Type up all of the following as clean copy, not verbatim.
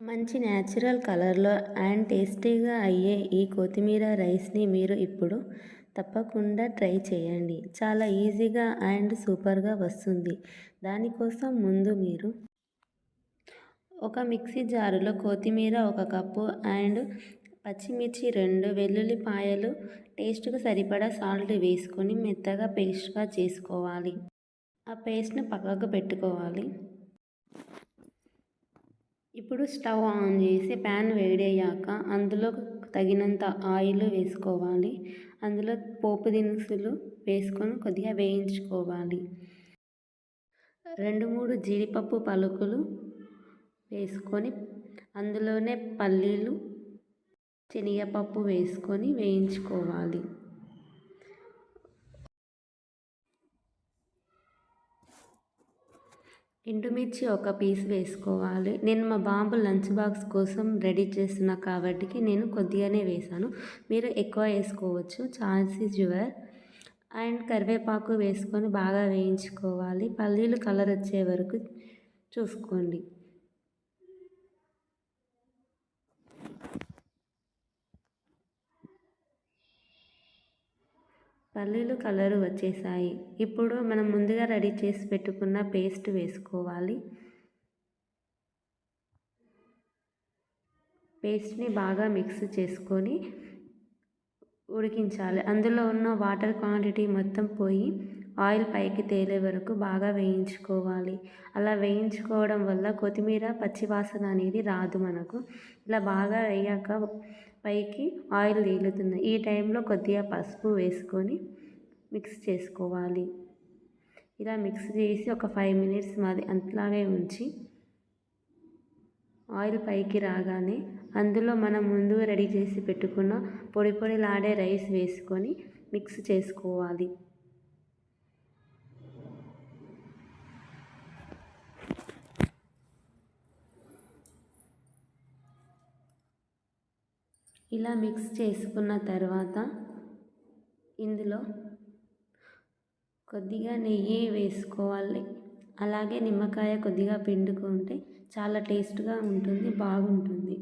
మంచి న్యాచురల్ కలర్లో అండ్ టేస్టీగా అయ్యే ఈ కొత్తిమీర రైస్ని మీరు ఇప్పుడు తప్పకుండా ట్రై చేయండి. చాలా ఈజీగా అండ్ సూపర్గా వస్తుంది. దానికోసం ముందు మీరు ఒక మిక్సీ జారులో కొత్తిమీర 1 కప్పు అండ్ పచ్చిమిర్చి 2, వెల్లుల్లిపాయలు టేస్ట్కి సరిపడా సాల్ట్ వేసుకొని మెత్తగా పేస్ట్గా చేసుకోవాలి. ఆ పేస్ట్ని పక్కకు పెట్టుకోవాలి. ఇప్పుడు స్టవ్ ఆన్ చేసి ప్యాన్ వేడయ్యాక అందులో తగినంత ఆయిల్ వేసుకోవాలి. అందులో పోపు దినుసులు వేసుకొని కొద్దిగా వేయించుకోవాలి. 2-3 జీడిపప్పు పలుకులు వేసుకొని అందులోనే పల్లీలు, శనగపప్పు వేసుకొని వేయించుకోవాలి. ఎండుమిర్చి 1 పీస్ వేసుకోవాలి. నేను మా బాబు లంచ్ బాక్స్ కోసం రెడీ చేస్తున్నా కాబట్టి నేను కొద్దిగానే వేసాను. మీరు ఎక్కువ వేసుకోవచ్చు, చాయిస్ ఈజ్ యువర్. అండ్ కరివేపాకు వేసుకొని బాగా వేయించుకోవాలి. పల్లీలు కలర్ వచ్చే వరకు చూసుకోండి. పల్లీలు కలరు వచ్చేసాయి. ఇప్పుడు మనం ముందుగా రెడీ చేసి పెట్టుకున్న పేస్ట్ వేసుకోవాలి. పేస్ట్ని బాగా మిక్స్ చేసుకొని ఉడికించాలి. అందులో ఉన్న వాటర్ క్వాంటిటీ మొత్తం పోయి ఆయిల్ పైకి తేలే వరకు బాగా వేయించుకోవాలి. అలా వేయించుకోవడం వల్ల కొత్తిమీర పచ్చివాసన అనేది రాదు మనకు. ఇలా బాగా అయ్యాక పైకి ఆయిల్ తేలుతుంది. ఈ టైంలో కొద్దిగా పసుపు వేసుకొని మిక్స్ చేసుకోవాలి. ఇలా మిక్స్ చేసి ఒక 5 మినిట్స్ అట్లాగే ఉంచి ఆయిల్ పైకి రాగానే అందులో మనం ముందు రెడీ చేసి పెట్టుకున్న పొడి పొడిలాడే రైస్ వేసుకొని మిక్స్ చేసుకోవాలి. ఇలా మిక్స్ చేసుకున్న తర్వాత ఇందులో కొద్దిగా నెయ్యి వేసుకోవాలి. అలాగే నిమ్మకాయ కొద్దిగా పిండుకుంటే చాలా టేస్ట్గా ఉంటుంది, బాగుంటుంది.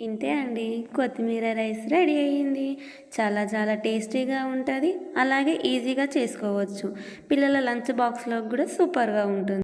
ఇంతే అండి, కొత్తిమీర రైస్ రెడీ అయ్యింది. చాలా టేస్టీగా ఉంటుంది, అలాగే ఈజీగా చేసుకోవచ్చు. పిల్లల లంచ్ బాక్స్లో కూడా సూపర్గా ఉంటుంది.